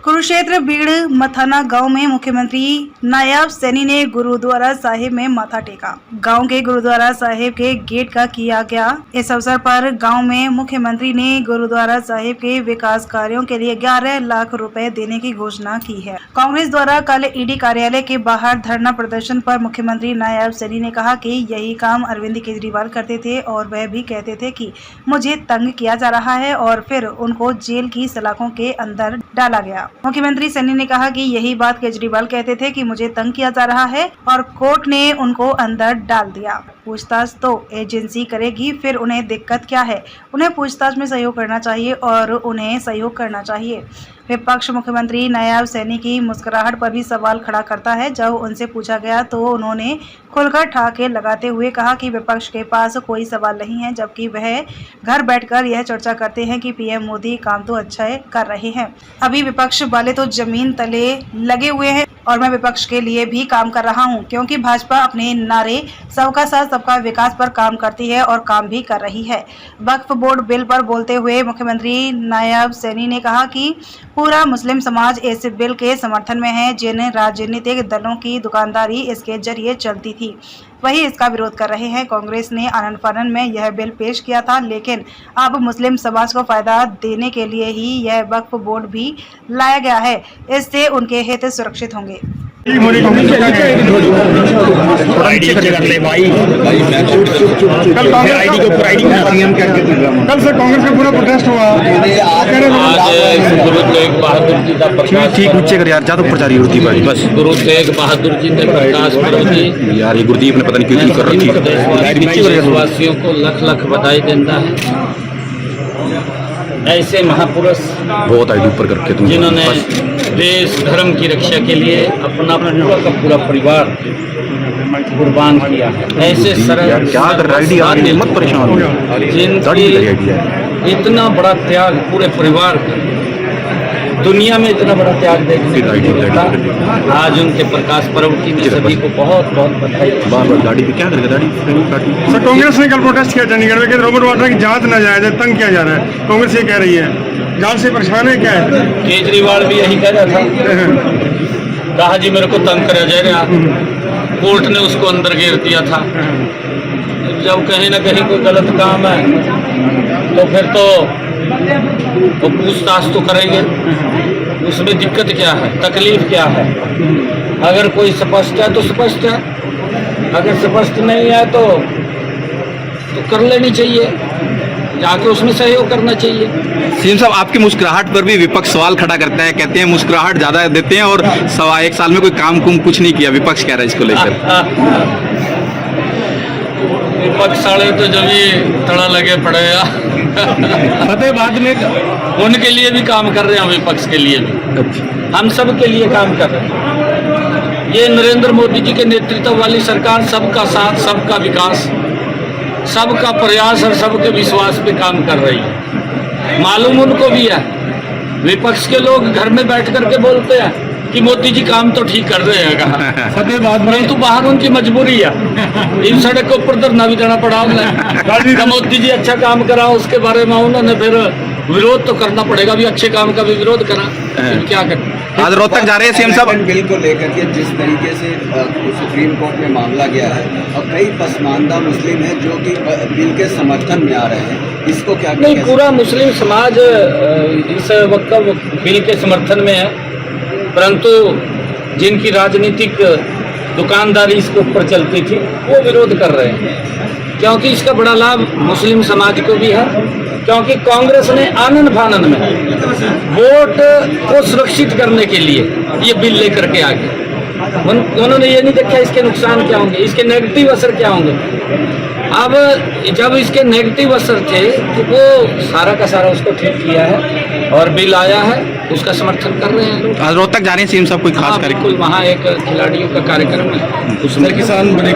कुरुक्षेत्र बीड़ मथाना गांव में मुख्यमंत्री नायब सैनी ने गुरुद्वारा साहिब में माथा टेका। गांव के गुरुद्वारा साहिब के गेट का किया गया। इस अवसर पर गांव में मुख्यमंत्री ने गुरुद्वारा साहिब के विकास कार्यों के लिए 11 लाख रुपए देने की घोषणा की है। कांग्रेस द्वारा कल ईडी कार्यालय के बाहर धरना प्रदर्शन पर मुख्यमंत्री नायब सैनी ने कहा कि यही काम अरविंद केजरीवाल करते थे और वह भी कहते थे कि मुझे तंग किया जा रहा है और फिर उनको जेल की सलाखों के अंदर डाला गया। मुख्यमंत्री सैनी ने कहा कि यही बात केजरीवाल कहते थे कि मुझे तंग किया जा रहा है और कोर्ट ने उनको अंदर डाल दिया। पूछताछ तो एजेंसी करेगी, फिर उन्हें दिक्कत क्या है? उन्हें पूछताछ में सहयोग करना चाहिए और उन्हें सहयोग करना चाहिए। विपक्ष मुख्यमंत्री नायब सैनी की मुस्कुराहट पर भी सवाल खड़ा करता है। जब उनसे पूछा गया तो उन्होंने खुलकर ठहाके लगाते हुए कहा कि विपक्ष के पास कोई सवाल नहीं है, जबकि वह घर बैठकर यह चर्चा करते हैं कि पीएम मोदी काम तो अच्छा कर रहे हैं। अभी विपक्ष वाले तो जमीन तले लगे हुए हैं और मैं विपक्ष के लिए भी काम कर रहा हूं, क्योंकि भाजपा अपने नारे सबका साथ सबका विकास पर काम करती है और काम भी कर रही है। वक्फ बोर्ड बिल पर बोलते हुए मुख्यमंत्री नायब सैनी ने कहा कि पूरा मुस्लिम समाज इस बिल के समर्थन में है। जिन राजनीतिक दलों की दुकानदारी इसके जरिए चलती थी, वही इसका विरोध कर रहे हैं। कांग्रेस ने आनन फानन में यह बिल पेश किया था, लेकिन अब मुस्लिम समाज को फायदा देने के लिए ही यह वक्फ बोर्ड भी लाया गया है। इससे उनके हित सुरक्षित होंगे। कल से कांग्रेस का पूरा प्रोटेस्ट हुआ। गुरु तेग बहादुर जी का प्रकाश ठीक ऊंचे कर यार, ज्यादा प्रचारी होती है भाई। बस गुरु तेग बहादुर जी के प्रकाश पर्व की यार ये गुरदीप ने पता नहीं क्यों कर रखी है। देशवासियों को लख लख बधाई देता है। ऐसे महापुरुष बहुत आई ऊपर करके तुम जिन्होंने देश धर्म की रक्षा के लिए अपना पूरा का पूरा परिवार कुर्बान किया है। ऐसे सरल क्या कर रहा है, मत परेशान हो जिनकी इतना बड़ा त्याग पूरे परिवार का दुनिया में इतना बड़ा त्याग देखने को मिलता। आज उनके प्रकाश पर्व की मैं सभी को बहुत बहुत बधाई। गाड़ी पे क्या करेगा गाड़ी? सर कांग्रेस ने कल प्रोटेस्ट किया चंडीगढ़ में कि रॉबर्ट वाड्रा की जांच न जाए, तंग किया जा रहा है। कांग्रेस ये कह रही है जांच से परेशान है, क्या है? केजरीवाल भी यही कह रहा था, कहा जी मेरे को तंग करा जा रहा। कोर्ट ने उसको अंदर घेर दिया था। जब कहीं ना कहीं कोई गलत काम है तो फिर तो वो पूछताछ तो करेंगे। उसमें दिक्कत क्या है, तकलीफ क्या है? अगर कोई स्पष्ट है तो स्पष्ट है, अगर स्पष्ट नहीं है तो कर लेनी चाहिए, जाके उसमें सहयोग करना चाहिए। सीएम साहब, आपकी मुस्कुराहट पर भी विपक्ष सवाल खड़ा करता है, कहते हैं मुस्कुराहट ज्यादा देते हैं और 1.25 साल में कोई काम कुछ नहीं किया। विपक्ष कह रहा है इसको लेकर। विपक्ष वाले तो जब ये तड़ा लगे पड़े फतेहाबाद में उनके लिए भी काम कर रहे हैं, विपक्ष के लिए भी, हम सब के लिए काम कर रहे हैं। ये नरेंद्र मोदी जी के नेतृत्व वाली सरकार सबका साथ, सबका विकास, सबका प्रयास और सबके विश्वास पे काम कर रही है। मालूम उनको भी है। विपक्ष के लोग घर में बैठ करके बोलते हैं कि मोदी जी काम तो ठीक कर रहे हैं, कहा फतेहाबाद में, परंतु बाहर उनकी मजबूरी है। इन सड़क के ऊपर धरना भी देना पड़ा उन्हें। मोदी जी अच्छा काम करा, उसके बारे में उन्होंने फिर विरोध तो करना पड़ेगा, भी अच्छे काम का भी विरोध करा, क्या करें। आज रोहतक जा रहे हैं सीएम साहब। बिल को लेकर के जिस तरीके से सुप्रीम कोर्ट में मामला गया है और कई पसमानदा मुस्लिम हैं जो कि बिल के समर्थन में आ रहे हैं, इसको क्या नहीं, पूरा मुस्लिम समाज इस वक्त बिल के समर्थन में है, परंतु जिनकी राजनीतिक दुकानदारी इसके ऊपर चलती थी वो विरोध कर रहे हैं, क्योंकि इसका बड़ा लाभ मुस्लिम समाज को भी है। क्योंकि कांग्रेस ने आनन फानन में वोट को सुरक्षित करने के लिए ये बिल लेकर के आ गए। उन्होंने ये नहीं देखा इसके नुकसान क्या होंगे, इसके नेगेटिव असर क्या होंगे। अब जब इसके नेगेटिव असर थे तो वो सारा का सारा उसको ठीक किया है और बिल आया है, उसका समर्थन कर रहे हैं। आज रोहतक जा रहे हैं सीएम साहब, कोई खास कार्यक्रम? वहाँ एक खिलाड़ियों का कार्यक्रम है, उसमें किसान बने।